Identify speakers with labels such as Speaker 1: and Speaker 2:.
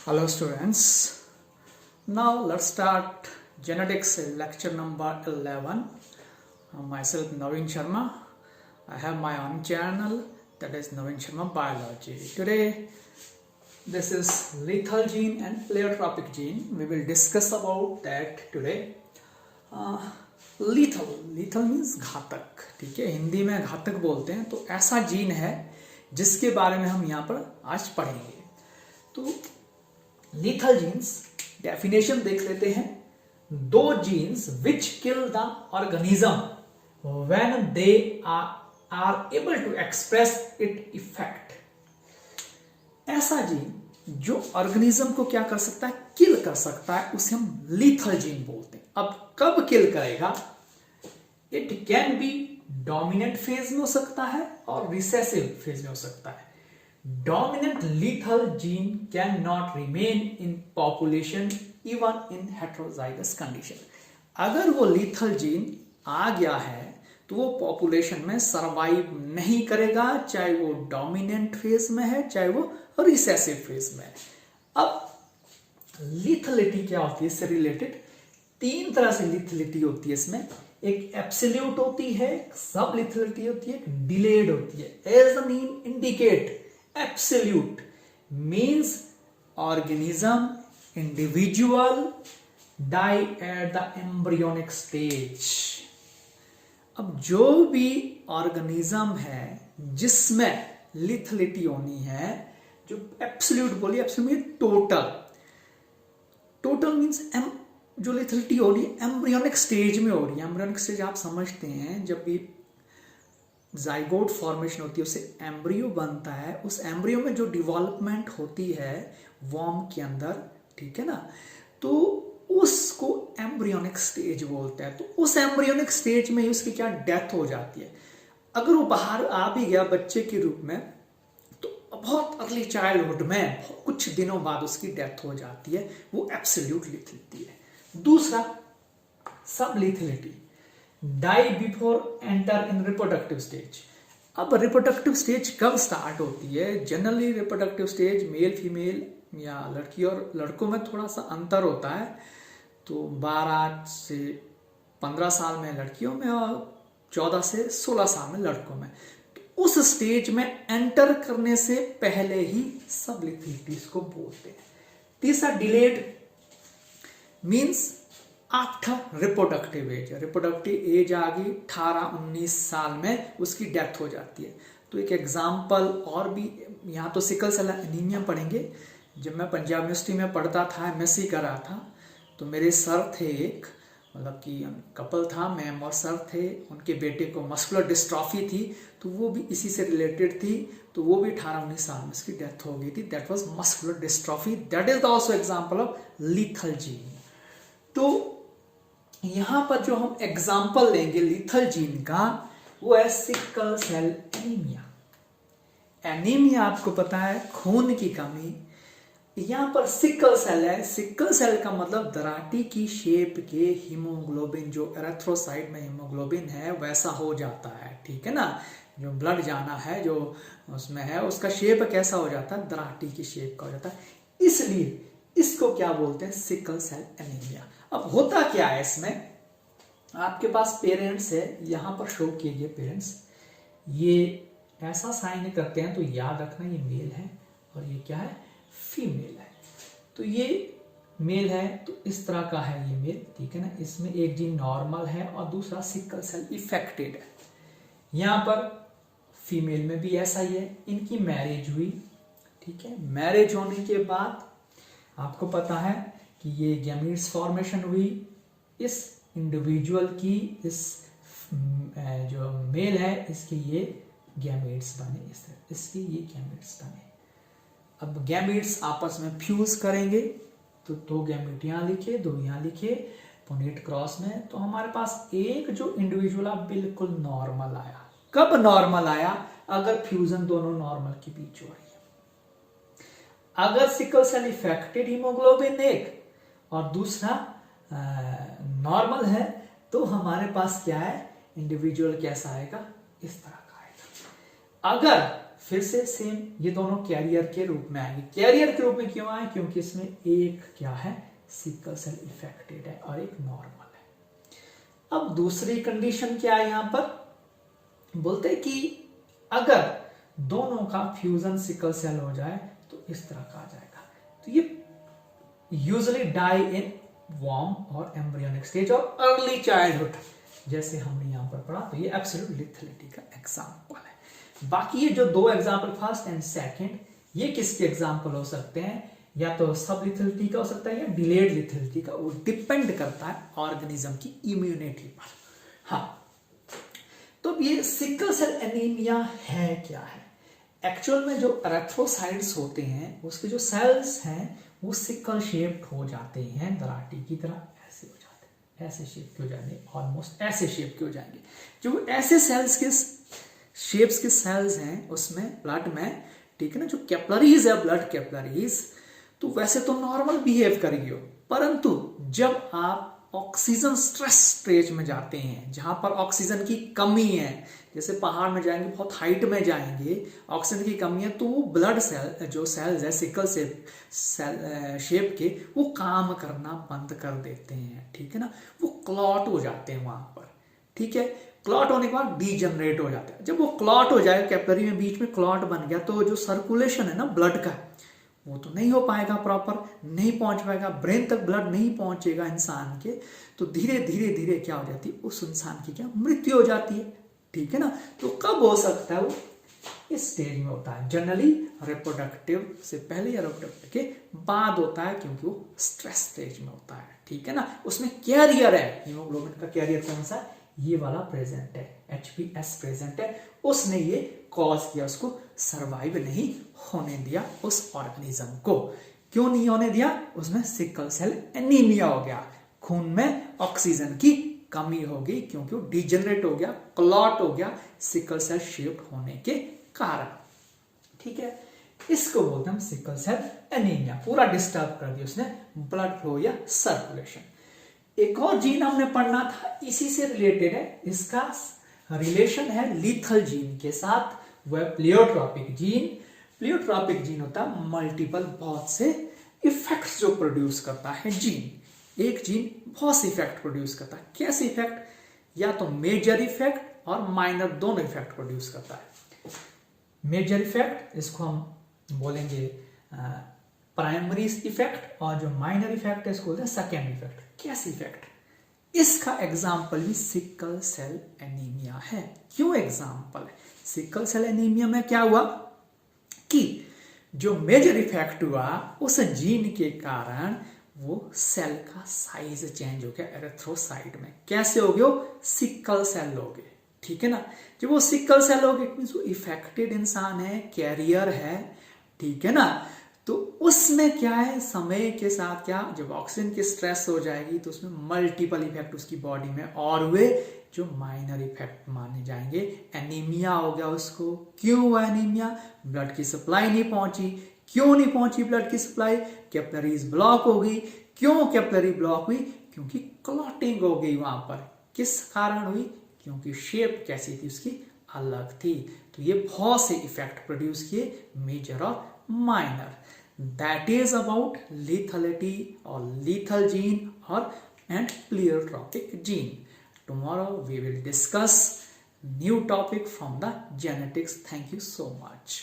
Speaker 1: Hello students, now let's start genetics lecture number 11. Myself Naveen Sharma. I have my own channel, that is Naveen Sharma Biology. Today this is lethal gene and pleiotropic gene. We will discuss about that today. lethal means घातक, ठीक है, हिंदी में घातक बोलते हैं. तो ऐसा gene है जिसके बारे में हम यहाँ पर आज पढ़ेंगे. तो lethal genes डेफिनेशन देख लेते हैं. दो genes which kill the organism when they are able to express it effect. ऐसा जीन जो ऑर्गेनिज्म को क्या कर सकता है, किल कर सकता है, उसे हम लीथल जीन बोलते हैं. अब कब किल करेगा? It can be dominant phase में हो सकता है और रिसेसिव फेज में हो सकता है. Dominant lethal gene cannot remain in population even in heterozygous condition. अगर वो lethal gene आ गया है तो वो पॉपुलेशन में सरवाइव नहीं करेगा, चाहे वो डोमिनेंट फेज में है चाहे वो रिसेसिव फेज में है. अब लिथलिटी क्या होती है, इससे रिलेटेड तीन तरह से लिथलिटी होती है इसमें. एक एब्सोल्यूट होती है, सब लिथलिटी होती है, एक डिलेड होती है. As the name indicate, absolute means organism individual die at the embryonic stage. अब जो भी ऑर्गेनिज्म है जिसमें लिथलिटी होनी है, जो एब्सोल्यूट बोलिए, एब्सोल्यूट मीन टोटल मीन्स जो लिथलिटी हो रही है एम्ब्रियोनिक स्टेज में हो रही है. एम्ब्रियोनिक स्टेज आप समझते हैं, जब भी जाइगोट फॉर्मेशन होती है उससे एम्ब्रियो बनता है. उस एम्ब्रियो में जो डेवलपमेंट होती है वॉर्म के अंदर, ठीक है ना, तो उसको एम्ब्रियोनिक स्टेज बोलते हैं. तो उस एम्ब्रियोनिक स्टेज में ही उसकी क्या डेथ हो जाती है. अगर वो बाहर आ भी गया बच्चे के रूप में तो बहुत अर्ली चाइल्डहुड में कुछ दिनों बाद उसकी डेथ हो जाती है. वो एब्सोल्यूट लिथलिटी है. दूसरा sublethality, die before enter in reproductive stage. अब रिप्रोडक्टिव स्टेज कब स्टार्ट होती है? Generally reproductive stage male female या लड़की और लड़कों में थोड़ा सा अंतर होता है. तो 12 से 15 साल में लड़कियों में और 14 से 16 साल में लड़कों में. तो उस स्टेज में एंटर करने से पहले ही सब लिथलिटीज को बोलते हैं. तीसरा delayed means after reproductive age. Reproductive age आ गई 18-19 साल में उसकी डेथ हो जाती है. तो एक एग्जाम्पल और भी, यहाँ तो सिकल सेल एनीमिया पढ़ेंगे. जब मैं पंजाब यूनिवर्सिटी में पढ़ता था, एमएससी कर रहा था, तो मेरे सर थे एक, मतलब कि कपल था, मैम और सर थे. उनके बेटे को मस्कुलर डिस्ट्रॉफी थी, तो वो भी इसी से रिलेटेड थी. तो वो भी 18-19 साल में उसकी डेथ हो गई थी. That was muscular dystrophy. That is also example of lethal gene. तो यहां पर जो हम एग्जाम्पल लेंगे लीथल जीन का, वो है सिकल सेल एनीमिया. एनीमिया आपको पता है, खून की कमी. यहां पर सिकल सेल है. सिकल सेल का मतलब दराटी की शेप के हीमोग्लोबिन, जो एरेथ्रोसाइट में हीमोग्लोबिन है वैसा हो जाता है, ठीक है ना. जो ब्लड जाना है जो उसमें है, उसका शेप कैसा हो जाता है, दराटी की शेप का हो जाता है. इसलिए इसको क्या बोलते हैं, सिकल सेल एनीमिया. अब होता क्या है इसमें, आपके पास पेरेंट्स है, यहां पर शो किए गए पेरेंट्स, ये ऐसा साइन करते हैं, तो याद रखना ये मेल है और ये क्या है, फीमेल है. तो ये मेल है तो इस तरह का है ये मेल, ठीक है ना. इसमें एक जीन नॉर्मल है और दूसरा सिकल सेल इफेक्टेड है. यहां पर फीमेल में भी ऐसा ही है. इनकी मैरिज हुई, ठीक है. मैरिज होने के बाद आपको पता है कि ये गैमीट्स फॉर्मेशन हुई. इस इंडिविजुअल की, इस जो मेल है इसके ये गैमीट्स बने, इसके ये गैमीट्स बने. अब गैमीट्स आपस में फ्यूज करेंगे तो 2 गैमीट यहां लिखे, 2 यहां लिखे, पोनेट क्रॉस में. तो हमारे पास एक जो इंडिविजुअल बिल्कुल नॉर्मल आया. कब नॉर्मल आया? अगर फ्यूजन दोनों नॉर्मल के बीच हो रही है. अगर सिकल सेल इफेक्टेड हीमोग्लोबिन एक और दूसरा नॉर्मल है, तो हमारे पास क्या है, इंडिविजुअल कैसा आएगा, इस तरह का आएगा. अगर फिर से सेम, ये दोनों कैरियर के रूप में आएंगे। कैरियर के रूप में क्यों आए? क्योंकि इसमें एक क्या है, सिकल सेल इफेक्टेड है और एक नॉर्मल है। अब दूसरी कंडीशन क्या है, यहां पर बोलते हैं कि अगर दोनों का फ्यूजन सिकल सेल हो जाए तो इस तरह का आ जाएगा। तो ये यूजुअली डाई इन वार्म और एम्ब्रियोनिक स्टेज और अर्ली चाइल्डहुड, जैसे हमने यहां पर पढ़ा। तो ये एब्सोल्यूट लिथलिटी का एग्जांपल है। बाकी ये जो दो एग्जांपल फर्स्ट एंड सेकंड, ये किसके एग्जांपल हो सकते हैं? या तो सब लिथलिटी का हो सकता है या डिलेड लिथलिटी का। वो डिपेंड करता है ऑर्गेनिज्म की इम्यूनिटी पर। हाँ, तो ये सिकल सेल एनीमिया है क्या है? एक्चुअल में जो एरिथ्रोसाइट्स होते हैं उसके जो सेल्स हैं वो सिकल शेप्ड हो जाते हैं, दराटी की तरह ऐसे हो जाते हैं, ऐसे शेप के हो जाएंगे, ऑलमोस्ट ऐसे शेप के हो जाएंगे। जो ऐसे सेल्स के शेप्स के सेल्स हैं उसमें ब्लड में, ठीक है ना, जो कैपिलरीज है ब्लड कैपिलरीज, तो वैसे तो नॉर्मल बिहेव करेगी हो, परंतु जब आप ऑक्सीजन स्ट्रेस स्टेज में जाते हैं जहां पर ऑक्सीजन की कमी है, जैसे पहाड़ में जाएंगे, बहुत हाइट में जाएंगे, ऑक्सीजन की कमी है, तो वो ब्लड सेल जो सेल्स है सिकल शेप के, वो काम करना बंद कर देते हैं, ठीक है ना, वो क्लॉट हो जाते हैं वहां पर, ठीक है। क्लॉट होने के बाद डीजनरेट हो जाता है। जब वो क्लॉट हो जाए, कैपिलरी में बीच में क्लॉट बन गया, तो जो सर्कुलेशन है ना ब्लड का, वो तो नहीं हो पाएगा, प्रॉपर नहीं पहुंच पाएगा, ब्रेन तक ब्लड नहीं पहुंचेगा इंसान के, तो धीरे धीरे धीरे क्या हो जाती है, उस इंसान की क्या मृत्यु हो जाती है, ठीक है ना। तो कब हो सकता है? वो इस स्टेज में होता है, जनरली रिप्रोडक्टिव से पहले या रिप्रोडक्टिव के बाद होता है, क्योंकि वो स्ट्रेस स्टेज में होता है, ठीक है ना। उसमें कैरियर है, हीमोग्लोबिन का कैरियर कौन सा? ये वाला प्रेजेंट है, HbS प्रेजेंट है, उसने ये कॉज किया, उसको सरवाइव नहीं होने दिया उस ऑर्गेनिज्म को। क्यों नहीं होने दिया? उसमें सिकल सेल एनीमिया हो गया, खून में ऑक्सीजन की कमी हो गई, क्योंकि वो डिजेनरेट हो गया, क्लॉट हो गया सिकल सेल शेप्ड होने के कारण, ठीक है। इसको बोलते हैं सिकल सेल एनीमिया, पूरा डिस्टर्ब कर दिया उसने ब्लड फ्लो या सर्कुलेशन। एक और जीन हमने पढ़ना था, इसी से रिलेटेड है, इसका रिलेशन है लीथल जीन के साथ, वह प्लियोट्रॉपिक जीन। प्लियोट्रॉपिक जीन होता है मल्टीपल, बहुत से इफेक्ट्स जो प्रोड्यूस करता है जीन। एक जीन बहुत से इफेक्ट प्रोड्यूस करता है। कैसे इफेक्ट? या तो मेजर इफेक्ट और माइनर, दोनों इफेक्ट प्रोड्यूस करता है। मेजर इफेक्ट इसको हम बोलेंगे प्राइमरी इफेक्ट, और जो माइनर इफेक्ट है इसको बोलते हैं सेकेंड इफेक्ट। कैसे इफेक्ट? इसका एग्जाम्पल भी सिकल सेल एनीमिया है। क्यों एग्जाम्पल है? सिकल सेल एनीमिया में क्या हुआ कि जो मेजर इफेक्ट हुआ उस जीन के कारण वो सेल का साइज चेंज हो गया एरिथ्रोसाइट में। कैसे हो गया? सिकल सेल हो गए, ठीक है ना। जब वो सिकल सेल हो गए, मींस वो इफेक्टेड इंसान है, कैरियर है, ठीक है ना। तो उसमें क्या है, समय के साथ क्या, जब ऑक्सीजन की स्ट्रेस हो जाएगी तो उसमें मल्टीपल इफेक्ट उसकी बॉडी में, और वे जो माइनर इफेक्ट माने जाएंगे। एनीमिया हो गया उसको। क्यों हुआ एनीमिया? ब्लड की सप्लाई नहीं पहुंची। क्यों नहीं पहुंची ब्लड की सप्लाई? कैपिलरीज ब्लॉक हो गई। क्यों कैपिलरी ब्लॉक हुई? क्योंकि क्लॉटिंग हो गई वहां पर। किस कारण हुई? क्योंकि शेप कैसी थी उसकी, अलग थी। तो ये बहुत से इफेक्ट प्रोड्यूस किए, मेजर और minor. That is about lethality or lethal gene or and pleiotropic gene. Tomorrow we will discuss new topic from the genetics. Thank you so much.